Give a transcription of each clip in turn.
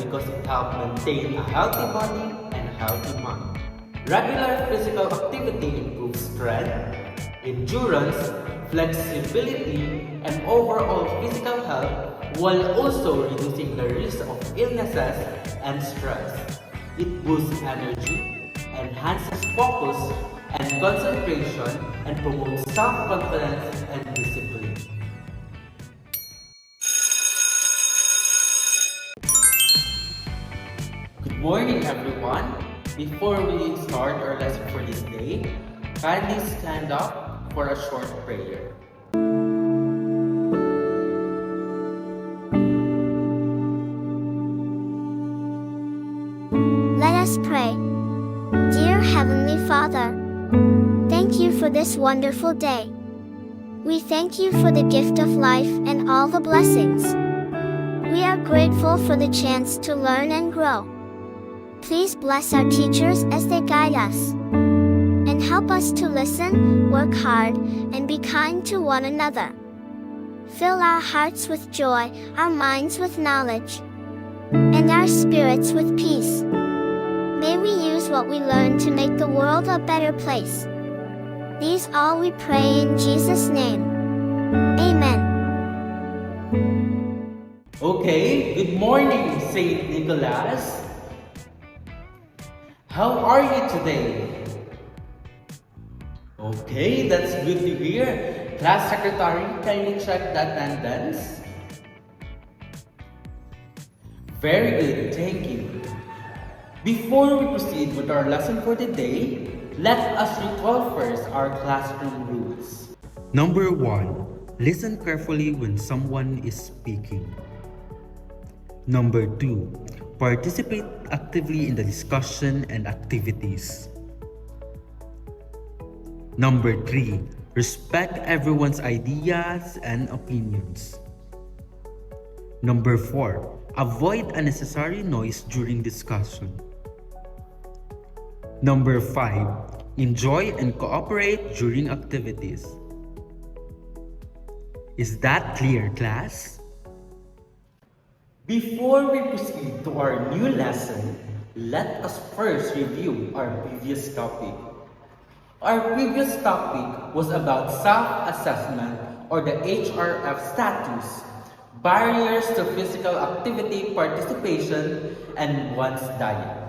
because it helps maintain a healthy body and a healthy mind. Regular physical activity improves strength, endurance, flexibility, and overall physical health while also reducing the risk of illnesses and stress. It boosts energy, enhances focus and concentration, and promotes self-confidence and discipline. Good morning, everyone. Before we start our lesson for this day, kindly stand up for a short prayer. Let us pray. Dear Heavenly Father, thank you for this wonderful day. We thank you for the gift of life and all the blessings. We are grateful for the chance to learn and grow. Please bless our teachers as they guide us. And help us to listen, work hard, and be kind to one another. Fill our hearts with joy, our minds with knowledge, and our spirits with peace. May we use what we learn to make the world a better place. These all we pray in Jesus' name. Amen. Okay, good morning, Saint Nicholas. How are you today? Okay, that's good to hear. Class Secretary, can you check the attendance? Very good, thank you. Before we proceed with our lesson for the day, let us recall first our classroom rules. Number 1. Listen carefully when someone is speaking. Number 2. Participate actively in the discussion and activities. Number 3. Respect everyone's ideas and opinions. Number 4. Avoid unnecessary noise during discussion. Number 5. Enjoy and cooperate during activities. Is that clear, class? Before we proceed to our new lesson, let us first review our previous topic. Our previous topic was about self-assessment or the HRF status, barriers to physical activity participation, and one's diet.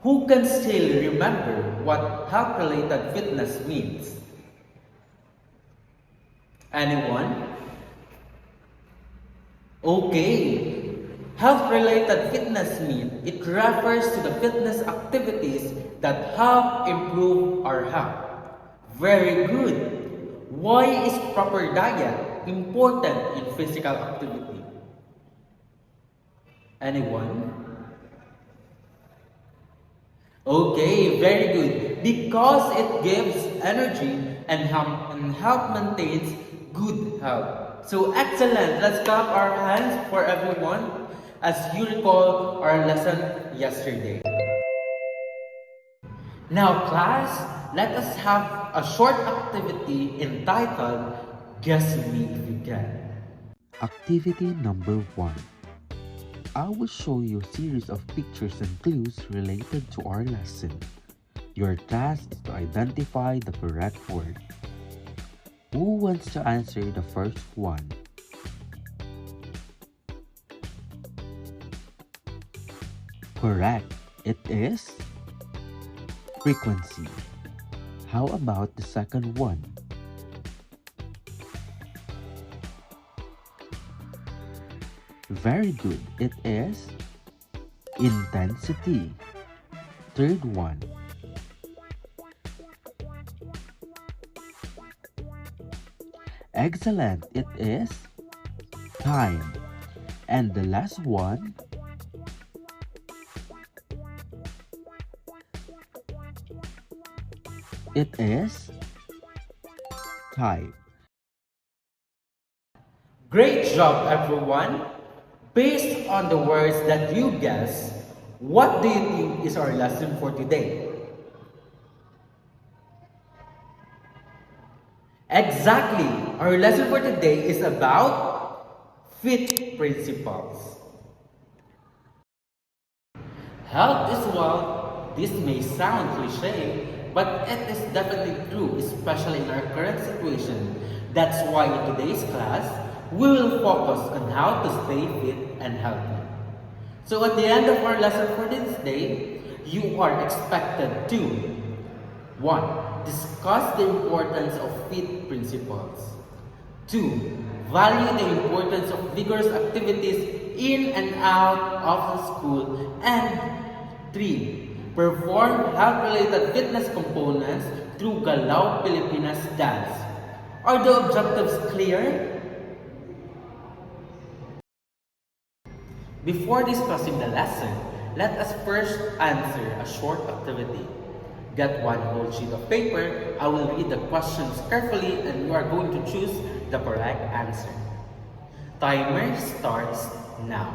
Who can still remember what health-related fitness means? Anyone? Okay. Health-related fitness means it refers to the fitness activities that help improve our health. Very good. Why is proper diet important in physical activity? Anyone? Okay, very good. Because it gives energy and help maintains good health. So excellent. Let's clap our hands for everyone as you recall our lesson yesterday. Now class, let us have a short activity entitled Guess Me If You Can. Activity number 1. I will show you a series of pictures and clues related to our lesson. Your task is to identify the correct word. Who wants to answer the first one? Correct. It is frequency. How about the second one? Very good. It is intensity. Third one. Excellent. It is time. And the last one. It is type. Great job, everyone! Based on the words that you guessed, what do you think is our lesson for today? Exactly! Our lesson for today is about fit principles. Health is wealth. This may sound cliche, but it is definitely true, especially in our current situation. That's why in today's class, we will focus on how to stay fit and healthy. So at the end of our lesson for this day, you are expected to 1. Discuss the importance of fit principles. 2. Value the importance of vigorous activities in and out of the school. And 3. Perform health-related fitness components through Galaw Pilipinas dance. Are the objectives clear? Before discussing the lesson, let us first answer a short activity. Get one whole sheet of paper. I will read the questions carefully and you are going to choose the correct answer. Timer starts now.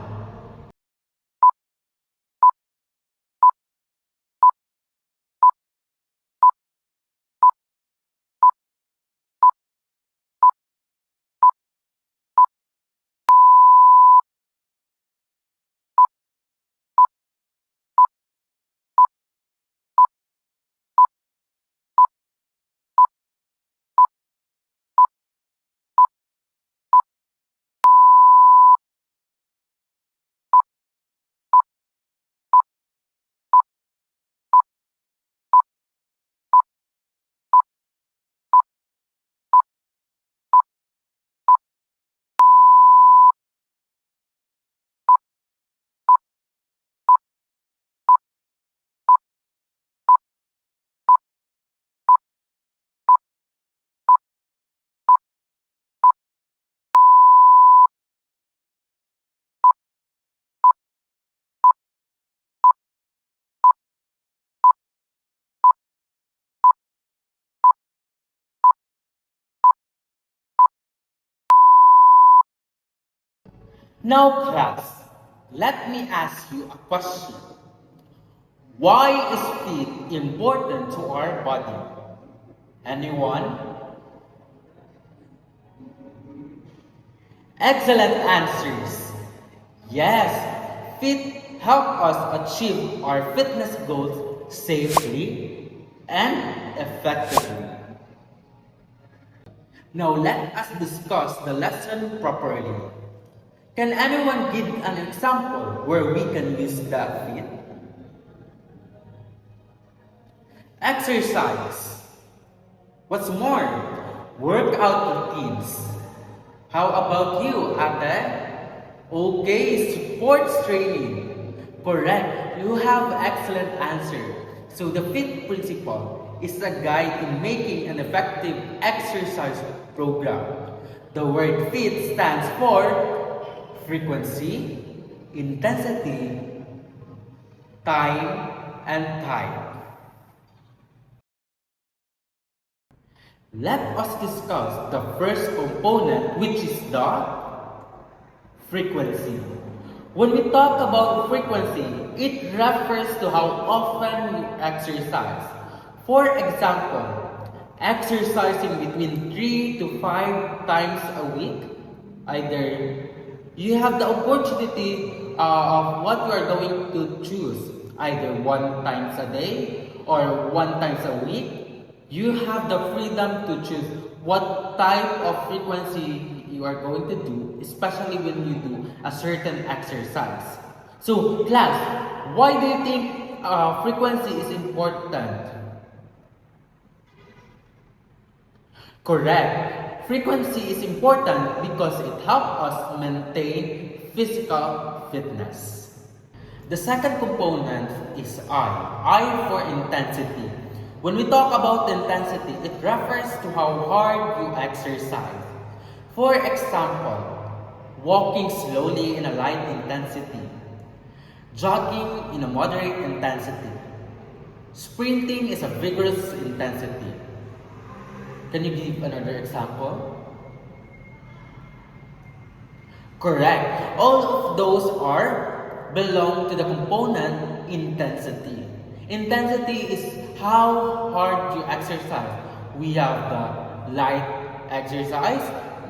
Now class, let me ask you a question. Why is fit important to our body? Anyone? Excellent answers. Yes, fit help us achieve our fitness goals safely and effectively. Now let us discuss the lesson properly. Can anyone give an example where we can use that fit? Exercise. What's more? Workout routines. How about you, Ate? Okay, sports training. Correct. You have excellent answer. So the FIT principle is a guide in making an effective exercise program. The word FIT stands for frequency, intensity, time, and type. Let us discuss the first component, which is the frequency. When we talk about frequency, it refers to how often you exercise. For example, exercising between 3 to 5 times a week, either you have the opportunity of what you are going to choose, either 1 times a day or 1 times a week. You have the freedom to choose what type of frequency you are going to do, especially when you do a certain exercise. So, class, why do you think frequency is important? Correct. Frequency is important because it helps us maintain physical fitness. The second component is I for intensity. When we talk about intensity, it refers to how hard you exercise. For example, walking slowly in a light intensity, jogging in a moderate intensity, sprinting is a vigorous intensity. Can you give another example? Correct. All of those belong to the component intensity. Intensity is how hard you exercise. We have the light exercise,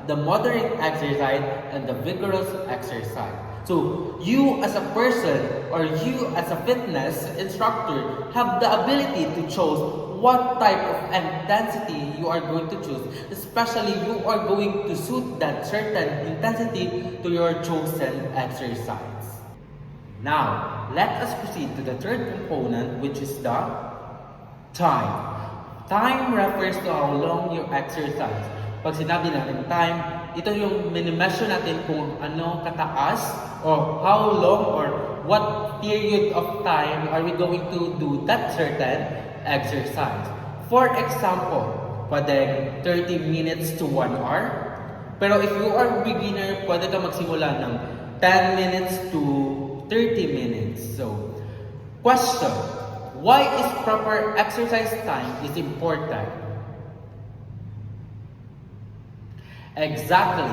the moderate exercise, and the vigorous exercise. So, you as a person or you as a fitness instructor have the ability to choose what type of intensity you are going to choose. Especially, you are going to suit that certain intensity to your chosen exercise. Now, let us proceed to the third component, which is the time. Time refers to how long you exercise. Pag sinabi natin time, ito yung minimeasure natin kung ano kataas or how long or what period of time are we going to do that certain exercise. For example, pwede 30 minutes to 1 hour. Pero if you are beginner, pwede ka magsimula ng 10 minutes to 30 minutes. So, question, why is proper exercise time is important? Exactly.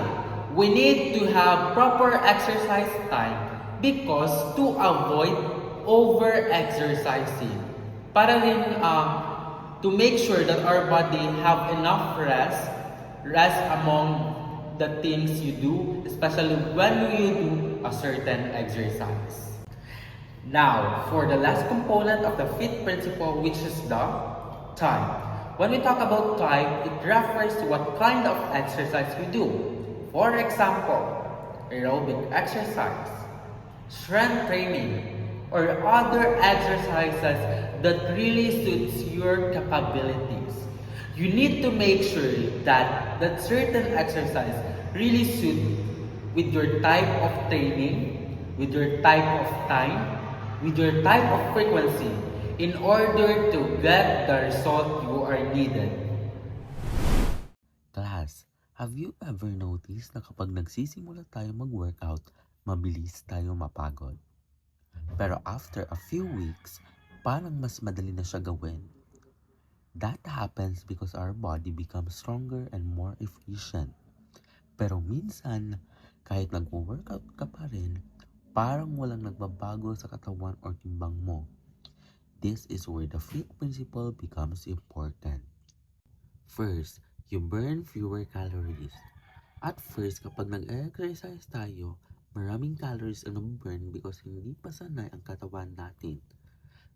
We need to have proper exercise time because to avoid over-exercising. Para rin to make sure that our body have enough rest among the things you do, especially when you do a certain exercise. Now, for the last component of the FIT principle, which is the time. When we talk about time, it refers to what kind of exercise we do. For example, aerobic exercise, strength training, or other exercises that really suits your capabilities. You need to make sure that that certain exercise really suit with your type of training, with your type of time, with your type of frequency in order to get the result you are needed. Class, have you ever noticed na kapag nagsisimula tayo mag-workout, mabilis tayo mapagod? Pero after a few weeks, parang mas madali na siya gawin. That happens because our body becomes stronger and more efficient. Pero minsan, kahit nag-workout ka pa rin, parang walang nagbabago sa katawan or timbang mo. This is where the FIT principle becomes important. First, you burn fewer calories. At first, kapag nag-exercise tayo, maraming calories ang naburn because hindi pa sanay ang katawan natin.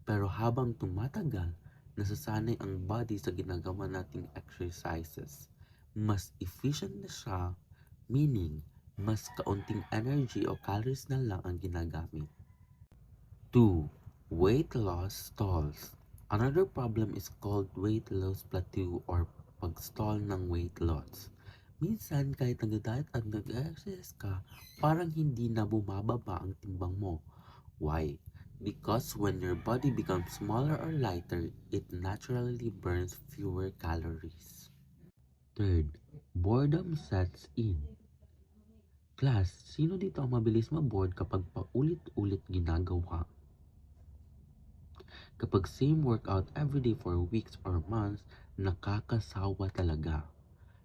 Pero habang tumatagal, nasasanay ang body sa ginagawa nating exercises. Mas efficient na siya, meaning mas kaunting energy o calories na lang ang ginagamit. 2. Weight loss stalls. Another problem is called weight loss plateau or pag-stall ng weight loss. Minsan kahit nag-diet at nag-exercise ka, parang hindi na bumababa ang timbang mo. Why? Because when your body becomes smaller or lighter, it naturally burns fewer calories. Third, boredom sets in. Class, sino dito ang mabilis ma-bored kapag paulit-ulit ginagawa? Kapag same workout everyday for weeks or months, nakakasawa talaga.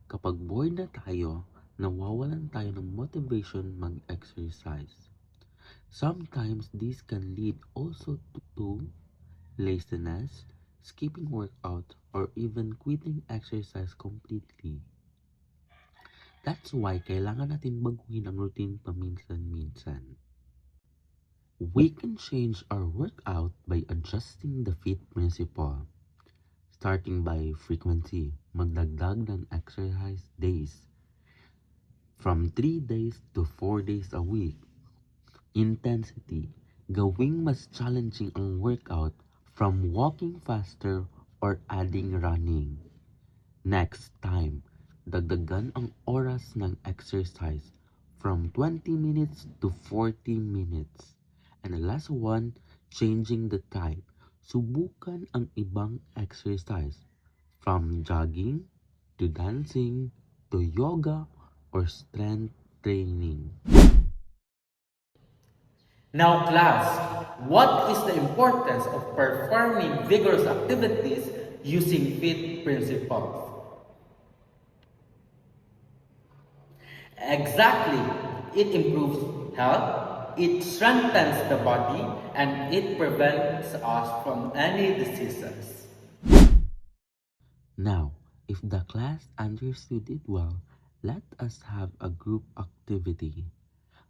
Kapag bored na tayo, nawawalan tayo ng motivation mag-exercise. Sometimes this can lead also to laziness, skipping workout, or even quitting exercise completely. That's why kailangan natin baguhin ang routine paminsan-minsan. We can change our workout by adjusting the FIT principle. Starting by frequency, magdagdag ng exercise days. From 3 days to 4 days a week. Intensity, gawing mas challenging ang workout from walking faster or adding running. Next time, dagdagan ang oras ng exercise from 20 minutes to 40 minutes. And the last one, changing the type. Subukan ang ibang exercise from jogging to dancing to yoga or strength training. Now class, what is the importance of performing vigorous activities using FIT principles? Exactly, it improves health, it strengthens the body, and it prevents us from any diseases. Now, if the class understood it well, let us have a group activity.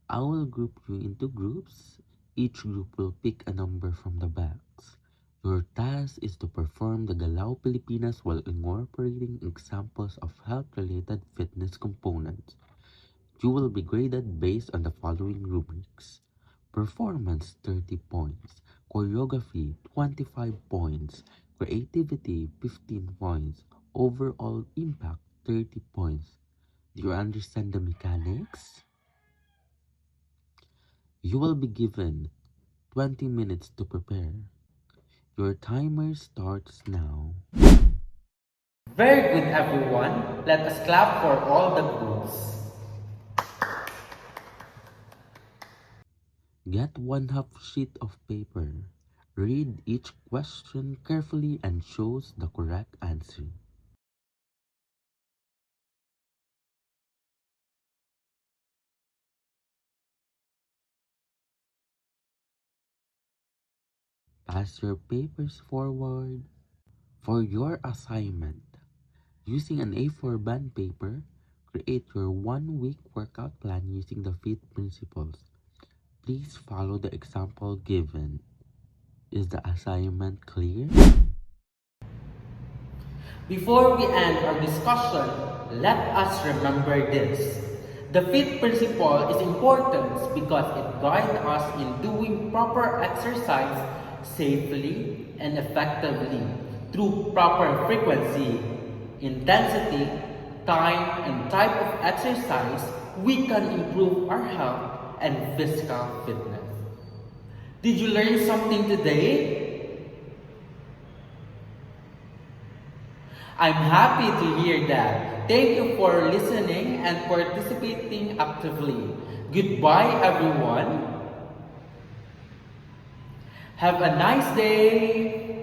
I will group you into groups. Each group will pick a number from the box. Your task is to perform the Galaw Pilipinas while incorporating examples of health-related fitness components. You will be graded based on the following rubrics. Performance 30 points, choreography 25 points, creativity 15 points, overall impact 30 points. Do you understand the mechanics? You will be given 20 minutes to prepare. Your timer starts now. Very good, everyone. Let us clap for all the groups. Get 1/2 sheet of paper. Read each question carefully and choose the correct answer. Pass your papers forward. For your assignment, using an A4 band paper, create your 1-week workout plan using the FIT principles. Please follow the example given. Is the assignment clear? Before we end our discussion, let us remember this. The FIT principle is important because it guides us in doing proper exercise safely and effectively through proper frequency, intensity, time, and type of exercise. We can improve our health and physical fitness. Did you learn something today? I'm happy to hear that. Thank you for listening and participating actively. Goodbye, everyone. Have a nice day.